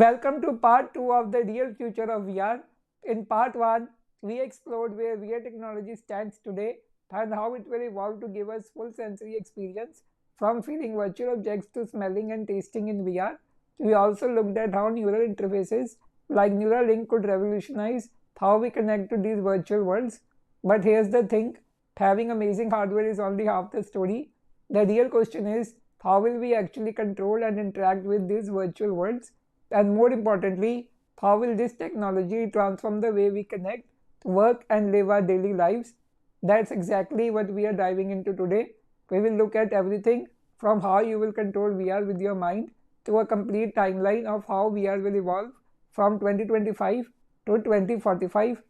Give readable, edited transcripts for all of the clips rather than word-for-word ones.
Welcome to part 2 of the real future of VR. In part 1, we explored where VR technology stands today and how it will evolve to give us full sensory experience from feeling virtual objects to smelling and tasting in VR. We also looked at how neural interfaces like Neuralink could revolutionize how we connect to these virtual worlds. But here's the thing, having amazing hardware is only half the story. The real question is, how will we actually control and interact with these virtual worlds? And more importantly, how will this technology transform the way we connect, work, and live our daily lives? That's exactly what we are diving into today. We will look at everything from how you will control VR with your mind to a complete timeline of how VR will evolve from 2025 to 2045.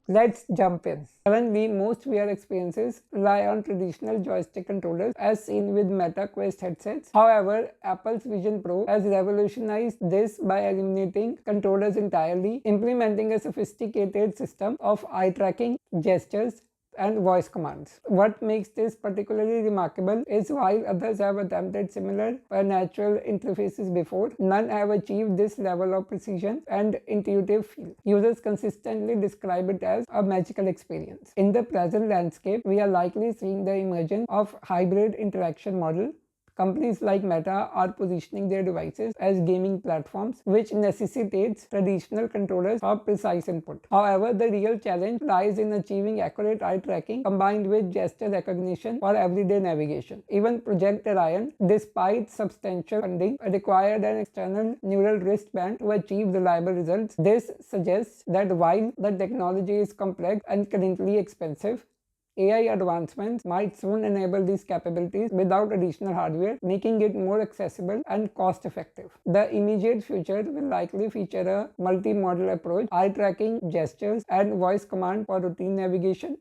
Let's jump in. Currently, most VR experiences rely on traditional joystick controllers as seen with Meta Quest headsets. However, Apple's Vision Pro has revolutionized this by eliminating controllers entirely, implementing a sophisticated system of eye tracking, gestures, and voice commands. What makes this particularly remarkable is while others have attempted similar natural interfaces before, none have achieved this level of precision and intuitive feel. Users consistently describe it as a magical experience. In the present landscape, we are likely seeing the emergence of hybrid interaction model. Companies like Meta are positioning their devices as gaming platforms, which necessitates traditional controllers for precise input. However, the real challenge lies in achieving accurate eye tracking combined with gesture recognition for everyday navigation. Even Project Orion, despite substantial funding, required an external neural wristband to achieve reliable results. This suggests that while the technology is complex and currently expensive, AI advancements might soon enable these capabilities without additional hardware, making it more accessible and cost-effective. The immediate future will likely feature a multi-modal approach, eye tracking, gestures, and voice command for routine navigation,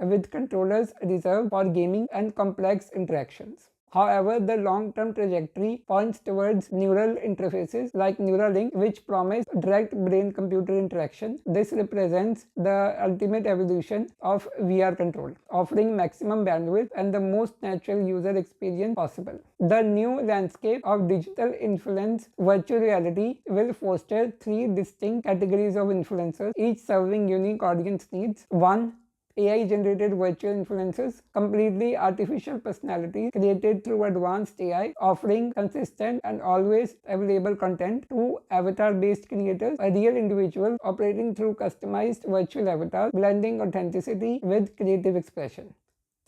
with controllers reserved for gaming and complex interactions. However, the long-term trajectory points towards neural interfaces like Neuralink, which promise direct brain-computer interaction. This represents the ultimate evolution of VR control, offering maximum bandwidth and the most natural user experience possible. The new landscape of digital influence virtual reality will foster three distinct categories of influencers, each serving unique audience needs. 1. AI-generated virtual influencers, completely artificial personalities created through advanced AI, offering consistent and always available content. 2. Avatar-based creators, a real individual operating through customized virtual avatars, blending authenticity with creative expression.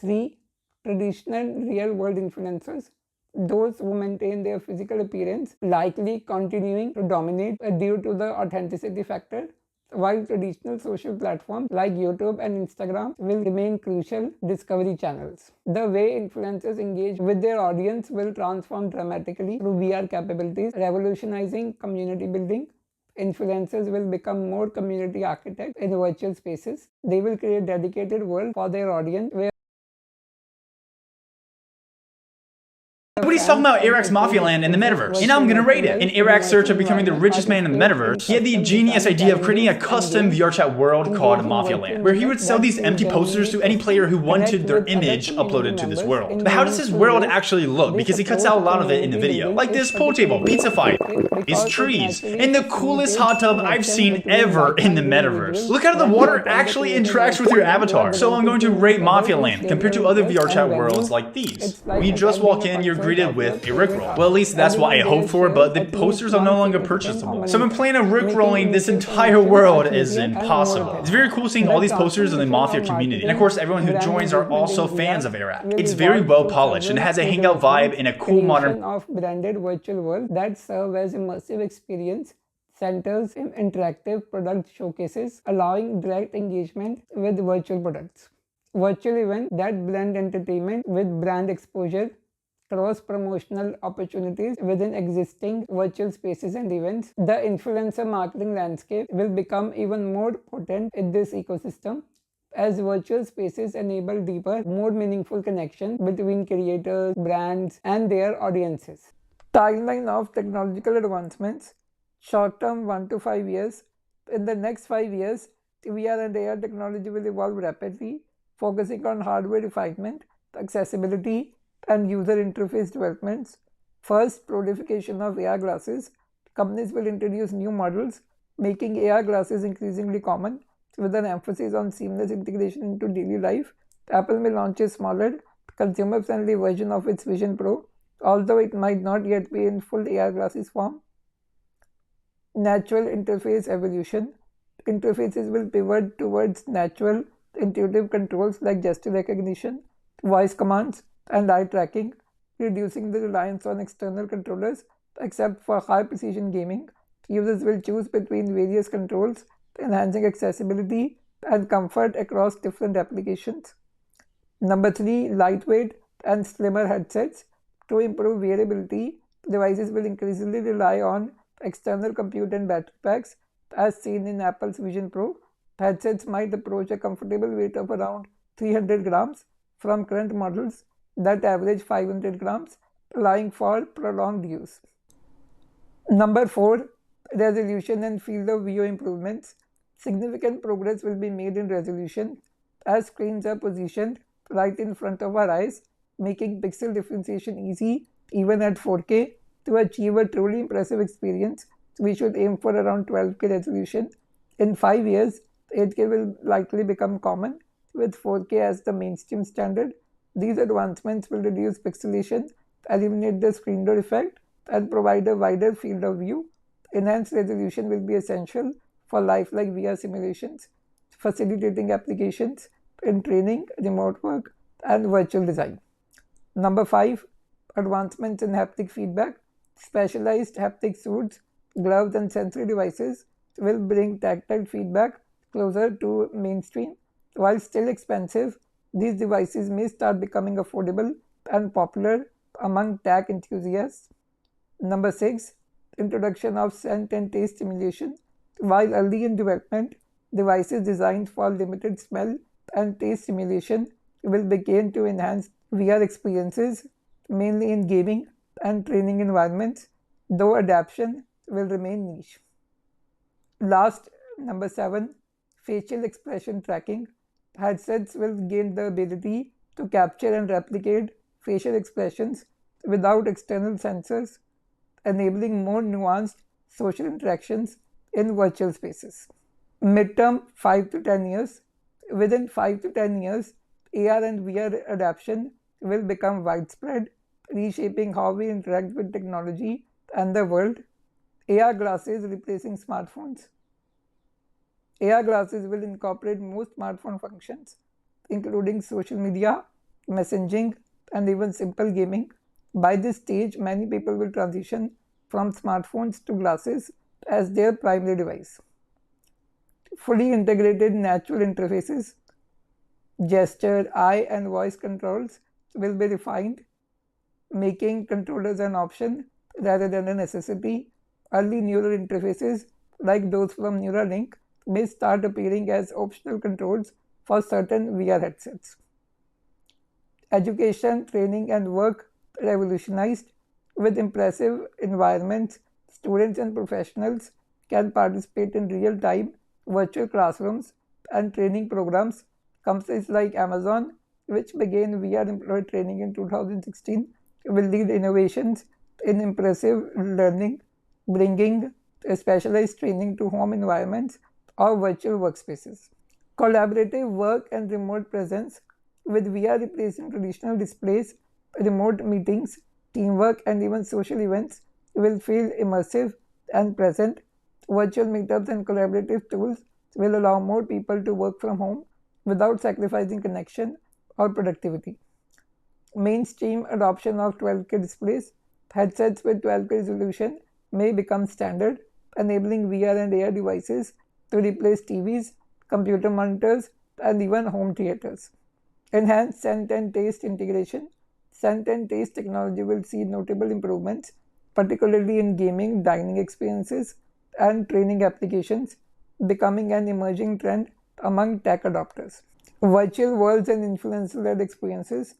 3. Traditional real-world influencers, those who maintain their physical appearance, likely continuing to dominate due to the authenticity factor, while traditional social platforms like YouTube and Instagram will remain crucial discovery channels. The way influencers engage with their audience will transform dramatically through VR capabilities, revolutionizing community building. Influencers will become more community architects in virtual spaces. They will create dedicated world for their audience where Everybody's talking about Iraq's Mafia Land in the metaverse, and I'm gonna rate it. In Iraq's search of becoming the richest man in the metaverse, he had the genius idea of creating a custom VR chat world called Mafia Land, where he would sell these empty posters to any player who wanted their image uploaded to this world. But how does this world actually look? Because he cuts out a lot of it in the video, like this pool table, pizza fight, these trees, and the coolest hot tub I've seen ever in the metaverse. Look how the water actually interacts with your avatar. So I'm going to rate Mafia Land compared to other VR chat worlds like these. When you just walk in, you're greeted with a Rickroll. Well, at least that's what I hope for, but the posters are no longer purchasable. So I'm planning on Rickrolling this entire world is impossible. It's very cool seeing all these posters in the Mafia community. And of course, everyone who joins are also fans of Iraq. It's very well polished and has a hangout vibe in a cool modern of branded virtual world that serve as immersive experience centers in interactive product showcases, allowing direct engagement with virtual products. Virtual events that blend entertainment with brand exposure, cross-promotional opportunities within existing virtual spaces and events. The influencer marketing landscape will become even more potent in this ecosystem as virtual spaces enable deeper, more meaningful connections between creators, brands, and their audiences. Timeline of technological advancements. Short-term 1 to 5 years. In the next 5 years, VR and AR technology will evolve rapidly, focusing on hardware refinement, accessibility, and user interface developments. First, proliferation of AR glasses. companies will introduce new models, making AR glasses increasingly common, with an emphasis on seamless integration into daily life. Apple may launch a smaller, consumer-friendly version of its Vision Pro, although it might not yet be in full AR glasses form. Natural interface evolution. Interfaces will pivot towards natural, intuitive controls like gesture recognition, voice commands, and eye tracking, reducing the reliance on external controllers. Except for high precision gaming, users will choose between various controls, enhancing accessibility and comfort across different applications. Number 3, lightweight and slimmer headsets. To improve wearability, devices will increasingly rely on external compute and battery packs, as seen in Apple's Vision Pro. Headsets might approach a comfortable weight of around 300 grams from current models that average 500 grams, allowing for prolonged use. Number 4, resolution and field of view improvements. Significant progress will be made in resolution as screens are positioned right in front of our eyes, making pixel differentiation easy even at 4K. To achieve a truly impressive experience, we should aim for around 12K resolution. In 5 years, 8K will likely become common, with 4K as the mainstream standard. These advancements will reduce pixelation, eliminate the screen door effect, and provide a wider field of view. Enhanced resolution will be essential for lifelike VR simulations, facilitating applications in training, remote work, and virtual design. Number 5, advancements in haptic feedback. Specialized haptic suits, gloves, and sensory devices will bring tactile feedback closer to mainstream. While still expensive, these devices may start becoming affordable and popular among tech enthusiasts. Number 6, introduction of scent and taste simulation. While early in development, devices designed for limited smell and taste simulation will begin to enhance VR experiences, mainly in gaming and training environments, though adaptation will remain niche. Last, number 7, facial expression tracking. Headsets will gain the ability to capture and replicate facial expressions without external sensors, enabling more nuanced social interactions in virtual spaces. Midterm, 5 to 10 years. Within 5 to 10 years, AR and VR adoption will become widespread, reshaping how we interact with technology and the world. AR glasses replacing smartphones. AR glasses will incorporate most smartphone functions, including social media, messaging, and even simple gaming. By this stage, many people will transition from smartphones to glasses as their primary device. Fully integrated natural interfaces, gesture, eye, and voice controls will be refined, making controllers an option rather than a necessity. Early neural interfaces, like those from Neuralink, may start appearing as optional controls for certain VR headsets. Education, training, and work revolutionized. With impressive environments, students and professionals can participate in real-time virtual classrooms and training programs. Companies like Amazon, which began VR employee training in 2016, will lead innovations in impressive learning, bringing specialized training to home environments or virtual workspaces. Collaborative work and remote presence. With VR replacing traditional displays, remote meetings, teamwork, and even social events will feel immersive and present. Virtual meetups and collaborative tools will allow more people to work from home without sacrificing connection or productivity. Mainstream adoption of 12K displays. Headsets with 12K resolution may become standard, enabling VR and AR devices to replace TVs, computer monitors, and even home theaters. Enhanced scent and taste integration. Scent and taste technology will see notable improvements, particularly in gaming, dining experiences, and training applications, becoming an emerging trend among tech adopters. Virtual worlds and influencer-led experiences.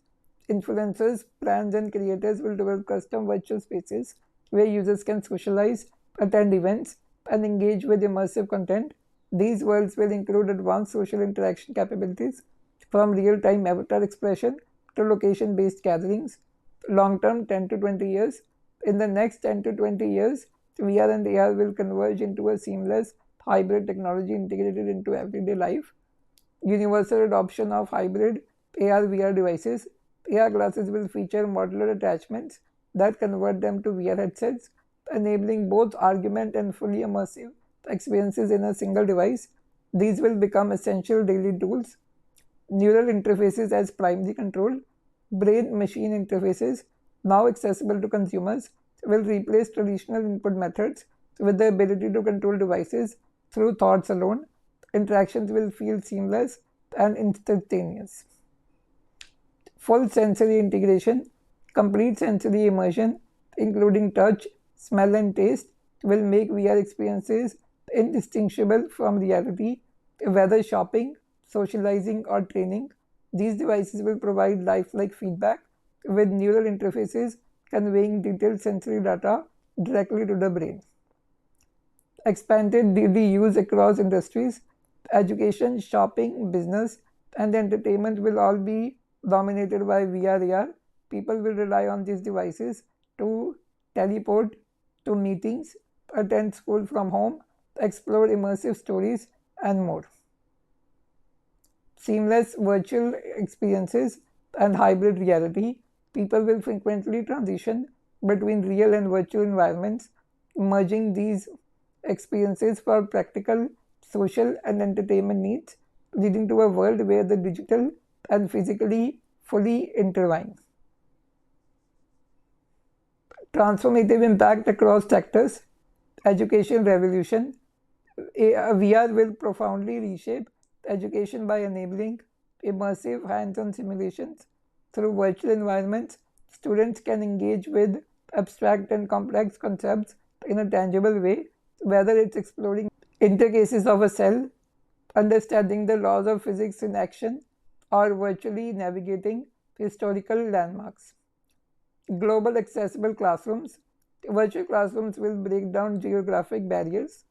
Influencers, brands, and creators will develop custom virtual spaces where users can socialize, attend events, and engage with immersive content. These worlds will include advanced social interaction capabilities, from real-time avatar expression to location-based gatherings. Long-term, 10 to 20 years. In the next 10 to 20 years, VR and AR will converge into a seamless hybrid technology integrated into everyday life. Universal adoption of hybrid AR VR devices. AR glasses will feature modular attachments that convert them to VR headsets, enabling both argument and fully immersive experiences in a single device. These will become essential daily tools. Neural interfaces as primary control. Brain machine interfaces, now accessible to consumers, will replace traditional input methods with the ability to control devices through thoughts alone. Interactions will feel seamless and instantaneous. Full sensory integration, complete sensory immersion, including touch, smell, and taste, will make VR experiences indistinguishable from reality. Whether shopping, socializing, or training, these devices will provide lifelike feedback with neural interfaces conveying detailed sensory data directly to the brain. Expanded daily use across industries, education, shopping, business, and entertainment will all be dominated by VR AR. People will rely on these devices to teleport to meetings, attend school from home, explore immersive stories, and more. Seamless virtual experiences and hybrid reality. People will frequently transition between real and virtual environments, merging these experiences for practical, social, and entertainment needs, leading to a world where the digital and physically fully intertwine. Transformative impact across sectors. Education revolution. VR will profoundly reshape education by enabling immersive hands-on simulations. Through virtual environments, students can engage with abstract and complex concepts in a tangible way, whether it's exploring interfaces of a cell, understanding the laws of physics in action, or virtually navigating historical landmarks. Global accessible classrooms. Virtual classrooms will break down geographic barriers,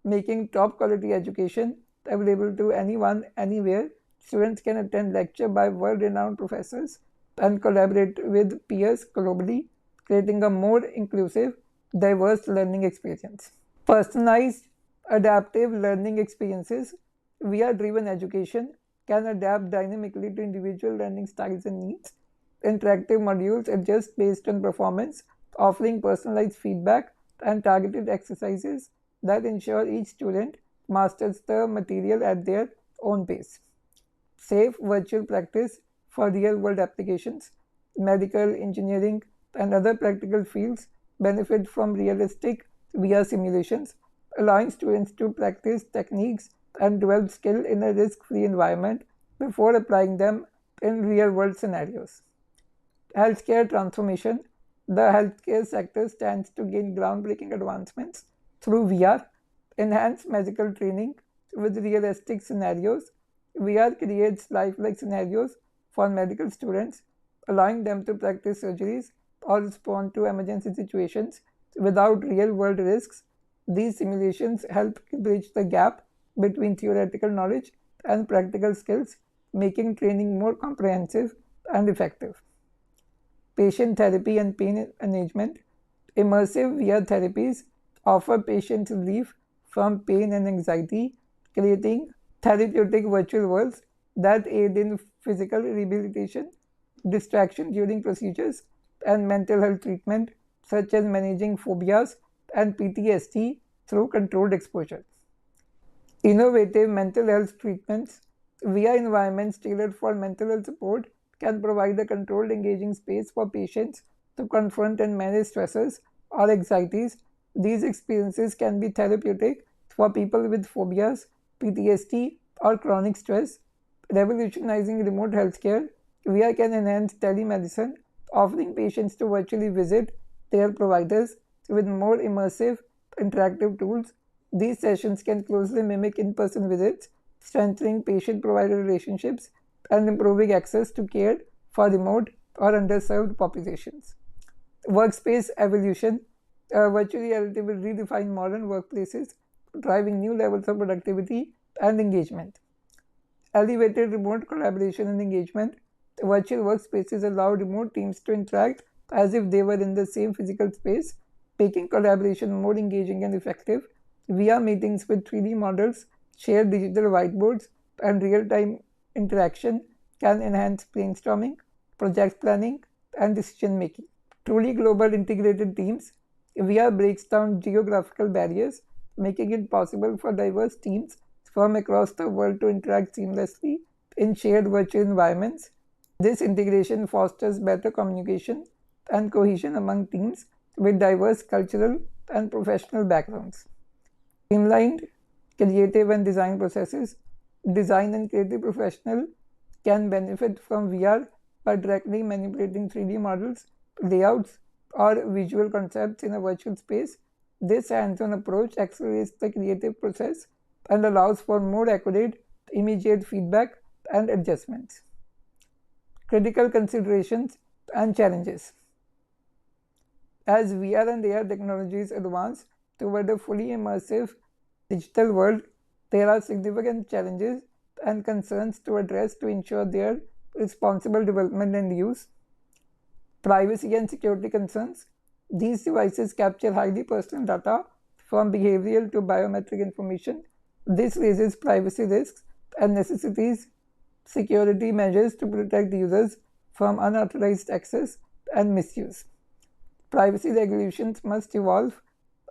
making top quality education available to anyone, anywhere. Students can attend lecture by world-renowned professors and collaborate with peers globally, creating a more inclusive, diverse learning experience. Personalized, adaptive learning experiences. VR-driven education can adapt dynamically to individual learning styles and needs. Interactive modules adjust based on performance, offering personalized feedback and targeted exercises that ensure each student masters the material at their own pace. Safe virtual practice for real-world applications. Medical, engineering, and other practical fields benefit from realistic VR simulations, allowing students to practice techniques and develop skill in a risk-free environment before applying them in real-world scenarios. Healthcare transformation. The healthcare sector stands to gain groundbreaking advancements through VR, enhanced medical training with realistic scenarios. VR creates lifelike scenarios for medical students, allowing them to practice surgeries or respond to emergency situations without real-world risks. These simulations help bridge the gap between theoretical knowledge and practical skills, making training more comprehensive and effective. Patient therapy and pain management. Immersive VR therapies offer patients relief from pain and anxiety, creating therapeutic virtual worlds that aid in physical rehabilitation, distraction during procedures, and mental health treatment, such as managing phobias and PTSD through controlled exposure. Innovative mental health treatments. VR environments tailored for mental health support can provide a controlled, engaging space for patients to confront and manage stresses or anxieties. These experiences can be therapeutic for people with phobias, PTSD, or chronic stress. Revolutionizing remote healthcare. VR can enhance telemedicine, offering patients to virtually visit their providers with more immersive, interactive tools. These sessions can closely mimic in-person visits, strengthening patient-provider relationships and improving access to care for remote or underserved populations. Workspace evolution. Virtual reality will redefine modern workplaces, driving new levels of productivity and engagement. Elevated remote collaboration and engagement. Virtual workspaces allow remote teams to interact as if they were in the same physical space. making collaboration more engaging and effective. VR meetings with 3D models, shared digital whiteboards, and real-time interaction can enhance brainstorming, project planning, and decision-making. Truly global integrated teams, VR breaks down geographical barriers, making it possible for diverse teams from across the world to interact seamlessly in shared virtual environments. This integration fosters better communication and cohesion among teams with diverse cultural and professional backgrounds. Streamlined creative and design processes. Design and creative professionals can benefit from VR by directly manipulating 3D models, layouts, or visual concepts in a virtual space. This hands-on approach accelerates the creative process and allows for more accurate, immediate feedback and adjustments. Critical considerations and challenges. As VR and AR technologies advance toward a fully immersive digital world, there are significant challenges and concerns to address to ensure their responsible development and use. Privacy and security concerns. These devices capture highly personal data from behavioral to biometric information. This raises privacy risks and necessitates security measures to protect users from unauthorized access and misuse. Privacy regulations must evolve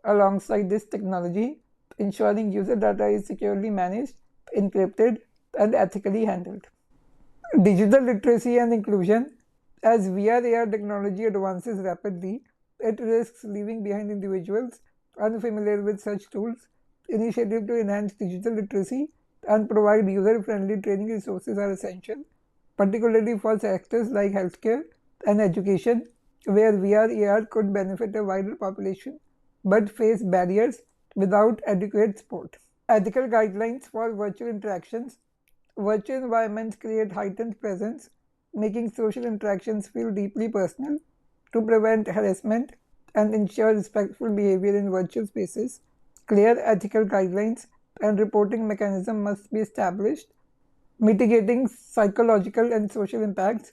alongside this technology, ensuring user data is securely managed, encrypted, and ethically handled. Digital literacy and inclusion. As VR/AR technology advances rapidly, it risks leaving behind individuals unfamiliar with such tools. Initiatives to enhance digital literacy and provide user-friendly training resources are essential, particularly for sectors like healthcare and education, where VR/AR could benefit a wider population but face barriers without adequate support. Ethical guidelines for virtual interactions. Virtual environments create heightened presence, making social interactions feel deeply personal. To prevent harassment and ensure respectful behavior in virtual spaces, clear ethical guidelines and reporting mechanisms must be established. Mitigating psychological and social impacts.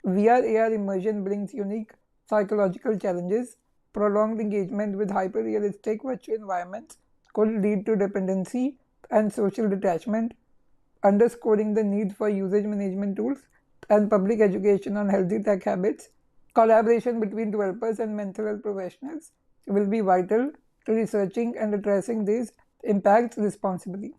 VR/AR immersion brings unique psychological challenges. Prolonged engagement with hyper-realistic virtual environments could lead to dependency and social detachment, underscoring the need for usage management tools and public education on healthy tech habits. Collaboration between developers and mental health professionals will be vital to researching and addressing these impacts responsibly.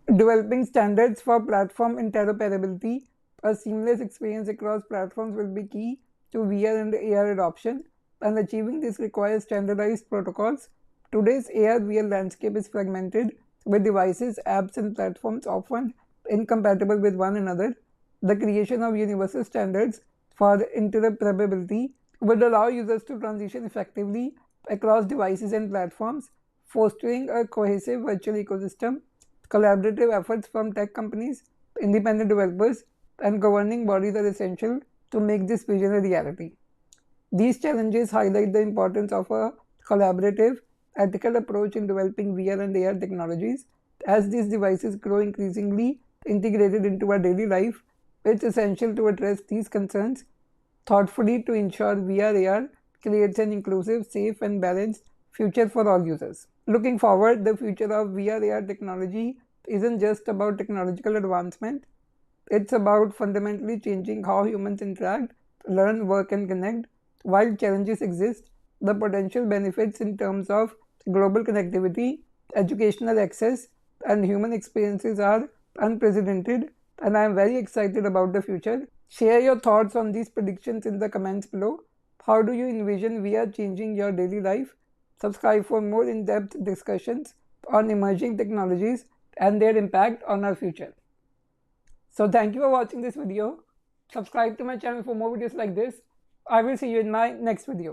Developing standards for platform interoperability. A seamless experience across platforms will be key to VR and AR adoption, and achieving this requires standardized protocols. Today's AR/VR landscape is fragmented, with devices, apps, and platforms often incompatible with one another. The creation of universal standards for interoperability would allow users to transition effectively across devices and platforms, fostering a cohesive virtual ecosystem. Collaborative efforts from tech companies, independent developers, and governing bodies are essential to make this vision a reality. These challenges highlight the importance of a collaborative, ethical approach in developing VR and AR technologies. As these devices grow increasingly integrated into our daily life, it's essential to address these concerns thoughtfully to ensure VR/AR creates an inclusive, safe, and balanced future for all users. Looking forward, the future of VR/AR technology isn't just about technological advancement, it's about fundamentally changing how humans interact, learn, work, and connect. While challenges exist, the potential benefits in terms of global connectivity, educational access, and human experiences are unprecedented, and I am very excited about the future. Share your thoughts on these predictions in the comments below. How do you envision VR changing your daily life? Subscribe for more in-depth discussions on emerging technologies and their impact on our future. So thank you for watching this video. Subscribe to my channel for more videos like this. I will see you in my next video.